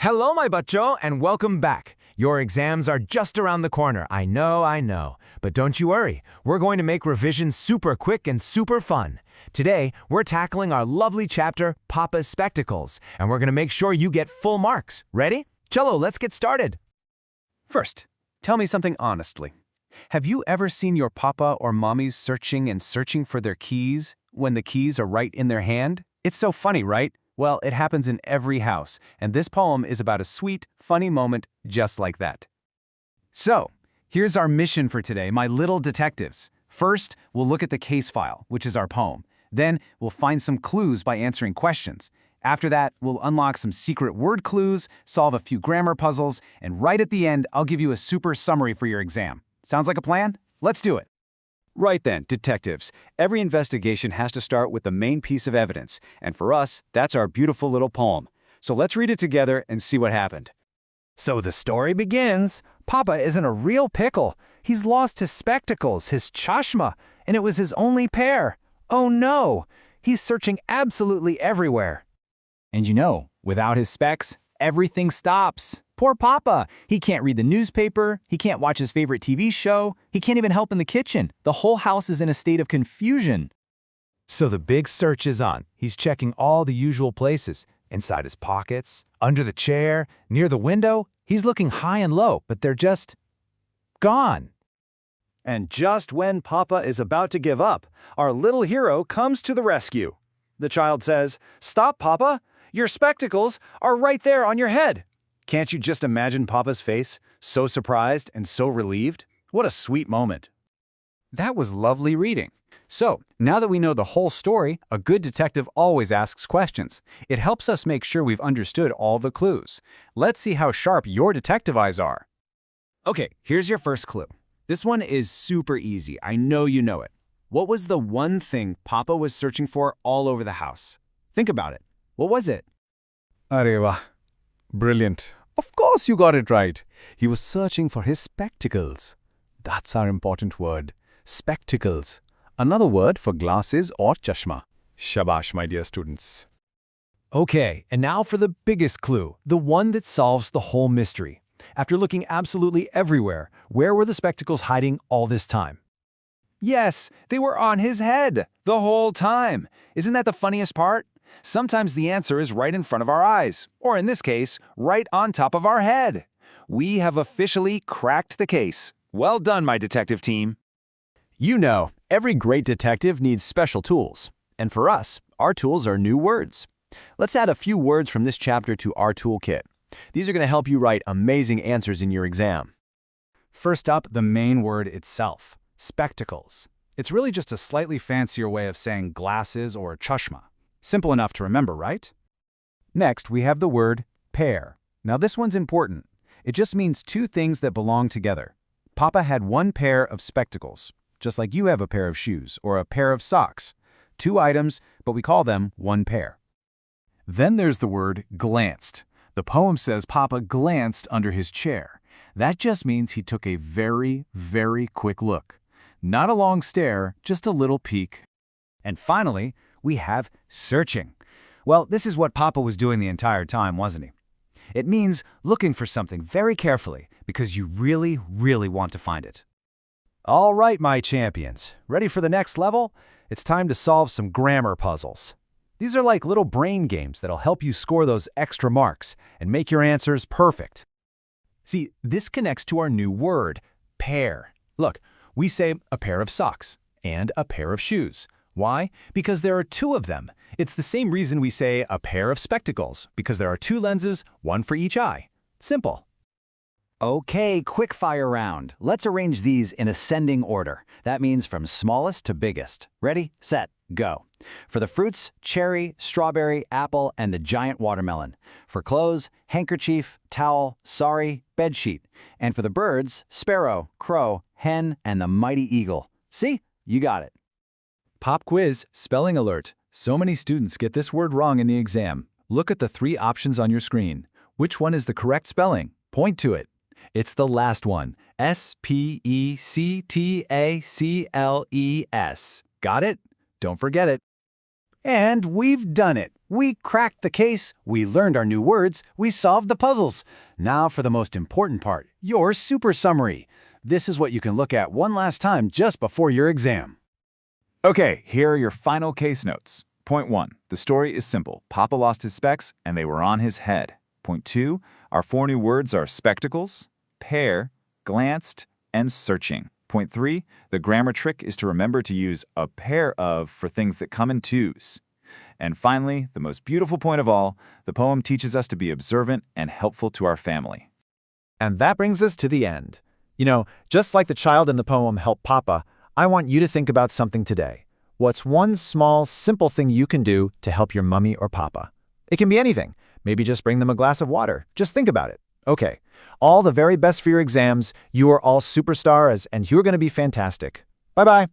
Hello, my bachcho, and welcome back. Your exams are just around the corner. I know. But don't you worry. We're going to make revision super quick and super fun. Today, we're tackling our lovely chapter, Papa's Spectacles, and we're going to make sure you get full marks. Ready? Cello, let's get started. First, tell me something honestly. Have you ever seen your papa or mommies searching for their keys when the keys are right in their hand? It's so funny, right? Well, it happens in every house, and this poem is about a sweet, funny moment just like that. So, here's our mission for today, my little detectives. First, we'll look at the case file, which is our poem. Then, we'll find some clues by answering questions. After that, we'll unlock some secret word clues, solve a few grammar puzzles, and right at the end, I'll give you a super summary for your exam. Sounds like a plan? Let's do it. Right then, detectives. Every investigation has to start with the main piece of evidence, and for us, that's our beautiful little poem. So let's read it together and see what happened. So the story begins. Papa is in a real pickle. He's lost his spectacles, his chashma, and it was his only pair. Oh no! He's searching absolutely everywhere. And you know, without his specs, everything stops. Poor Papa. He can't read the newspaper, he can't watch his favorite TV show, he can't even help in the kitchen. The whole house is in a state of confusion. So the big search is on. He's checking all the usual places. Inside his pockets, under the chair, near the window. He's looking high and low, but they're just gone. And just when Papa is about to give up, our little hero comes to the rescue. The child says, "Stop, Papa! Your spectacles are right there on your head." Can't you just imagine Papa's face? So surprised and so relieved. What a sweet moment. That was lovely reading. So, now that we know the whole story, a good detective always asks questions. It helps us make sure we've understood all the clues. Let's see how sharp your detective eyes are. Okay, here's your first clue. This one is super easy. I know you know it. What was the one thing Papa was searching for all over the house? Think about it. What was it? Areva. Brilliant. Of course you got it right. He was searching for his spectacles. That's our important word. Spectacles. Another word for glasses or chashma. Shabash, my dear students. Okay, and now for the biggest clue, the one that solves the whole mystery. After looking absolutely everywhere, where were the spectacles hiding all this time? Yes, they were on his head the whole time. Isn't that the funniest part? Sometimes the answer is right in front of our eyes, or in this case, right on top of our head. We have officially cracked the case. Well done, my detective team. You know, every great detective needs special tools. And for us, our tools are new words. Let's add a few words from this chapter to our toolkit. These are going to help you write amazing answers in your exam. First up, the main word itself, spectacles. It's really just a slightly fancier way of saying glasses or chashma. Simple enough to remember, right? Next, we have the word pair. Now this one's important. It just means two things that belong together. Papa had one pair of spectacles, just like you have a pair of shoes or a pair of socks. Two items, but we call them one pair. Then there's the word glanced. The poem says Papa glanced under his chair. That just means he took a very, very quick look. Not a long stare, just a little peek. And finally, we have searching. Well, this is what Papa was doing the entire time, wasn't he? It means looking for something very carefully because you really, really want to find it. All right, my champions. Ready for the next level? It's time to solve some grammar puzzles. These are like little brain games that'll help you score those extra marks and make your answers perfect. See, this connects to our new word, pair. Look, we say a pair of socks and a pair of shoes. Why? Because there are two of them. It's the same reason we say a pair of spectacles, because there are two lenses, one for each eye. Simple. Okay, quickfire round. Let's arrange these in ascending order. That means from smallest to biggest. Ready, set, go. For the fruits, cherry, strawberry, apple, and the giant watermelon. For clothes, handkerchief, towel, sari, bedsheet. And for the birds, sparrow, crow, hen, and the mighty eagle. See? You got it. Pop quiz, spelling alert. So many students get this word wrong in the exam. Look at the three options on your screen. Which one is the correct spelling? Point to it. It's the last one. S-P-E-C-T-A-C-L-E-S. Got it? Don't forget it. And we've done it. We cracked the case, we learned our new words, we solved the puzzles. Now for the most important part, your super summary. This is what you can look at one last time just before your exam. Okay, here are your final case notes. Point 1. The story is simple. Papa lost his specs, and they were on his head. Point 2. Our 4 new words are spectacles, pair, glanced, and searching. Point 3. The grammar trick is to remember to use a pair of for things that come in twos. And finally, the most beautiful point of all, the poem teaches us to be observant and helpful to our family. And that brings us to the end. You know, just like the child in the poem helped Papa, I want you to think about something today. What's one small, simple thing you can do to help your mummy or papa? It can be anything. Maybe just bring them a glass of water. Just think about it. Okay, all the very best for your exams. You are all superstars, and you're going to be fantastic. Bye-bye.